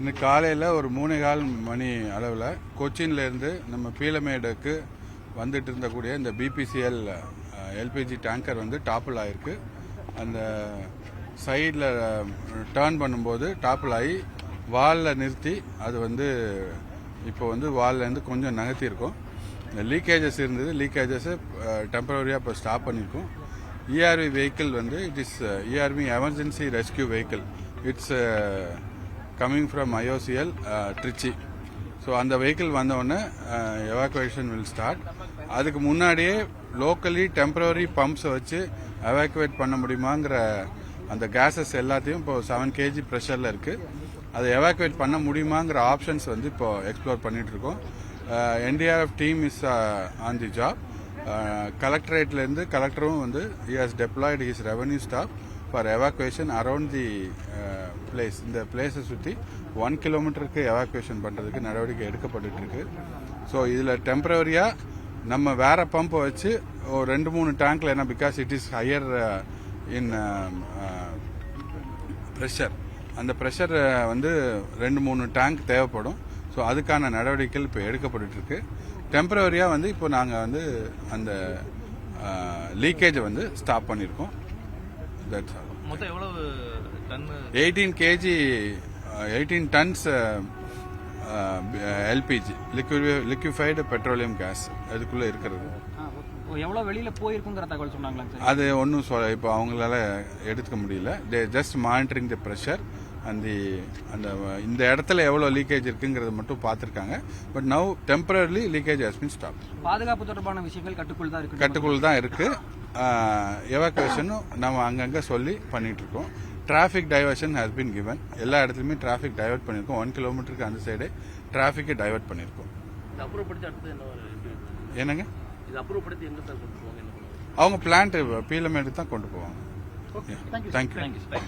இன்னைக்கு காலையில் ஒரு 3:15 மணி அளவில் கொச்சின்லேருந்து நம்ம பீலமேடுக்கு வந்துட்டு இருந்தக்கூடிய இந்த பிபிசிஎல் எல்பிஜி டேங்கர் வந்து டாப்பில் ஆகிருக்கு. அந்த சைடில் டேர்ன் பண்ணும்போது டாப்பில் ஆகி வாலில் நிறுத்தி அது வந்து இப்போ வந்து வால்லேருந்து கொஞ்சம் நகர்த்தியிருக்கோம். இந்த லீக்கேஜஸ் இருந்தது, லீக்கேஜஸை டெம்பரரியாக இப்போ ஸ்டாப் பண்ணியிருக்கோம். இஆர்வி வெஹிக்கிள் வந்து it is ERV emergency rescue vehicle. It's coming from IOCL Trichy. So அந்த வெஹிக்கிள் வந்தவுடனே எவாக்குவேஷன் வில் ஸ்டார்ட். அதுக்கு முன்னாடியே லோக்கலி டெம்பரரி பம்ப்ஸை வச்சு எவாக்குவேட் பண்ண முடியுமாங்கிற அந்த கேஸஸ் எல்லாத்தையும் இப்போ 7 kg ப்ரெஷரில் இருக்குது. அதை எவாக்குவேட் பண்ண முடியுமாங்கிற ஆப்ஷன்ஸ் வந்து இப்போ எக்ஸ்ப்ளோர் பண்ணிட்டு இருக்கோம். NDRF team is on the job. கலெக்டரேட்லேருந்து கலெக்டரும் வந்து he has deployed his revenue staff for evacuation around the place. இந்த பிளேஸை சுற்றி 1 கிலோமீட்டருக்கு எவாக்குவேஷன் பண்ணுறதுக்கு நடவடிக்கை எடுக்கப்பட்டு இருக்கு. ஸோ இதில் டெம்பரரியாக நம்ம வேற பம்பை வச்சு ஒரு 2-3 டேங்க்ல, ஏன்னா because it is higher in pressure, அந்த ப்ரெஷர் வந்து 2-3 டேங்க் தேவைப்படும். ஸோ அதுக்கான நடவடிக்கைகள் இப்போ எடுக்கப்பட்டு இருக்கு. டெம்பரரியாக வந்து இப்போ நாங்கள் வந்து அந்த லீக்கேஜை வந்து ஸ்டாப் பண்ணியிருக்கோம். That's all. மொத்தம் எவ்வளவு ton? 18 tons LPG, liquefied petroleum gas அதுக்குள்ளே இருக்கிறது. எவ்வளோ வெளியில் போயிருக்குங்கிற தகவல் சொன்னாங்களா சார்? அது ஒன்றும் இப்போ அவங்களால எடுத்துக்க முடியல. They just monitoring the pressure அந்த இந்த இடத்துல எவ்வளோ லீக்கேஜ் இருக்குங்கிறத மட்டும் பார்த்துருக்காங்க. But now temporarily leakage has been stop. பாதுகாப்பு தொடர்பான விஷயங்கள் கட்டுக்குள் தான் இருக்கு. எவாக்குவேஷனும் நம்ம அங்கங்கே சொல்லி பண்ணிட்டு இருக்கோம். Traffic diversion has been given. எல்லா இடத்துலையுமே டிராஃபிக் டைவர்ட் பண்ணியிருக்கோம். 1 கிலோமீட்டருக்கு அந்த சைடு டிராஃபிக்கை டைவர்ட் பண்ணியிருக்கோம். என்னங்க அவங்க பிளான்ட் பீலமேடு தான் கொண்டு போவாங்க. தேங்க்யூ.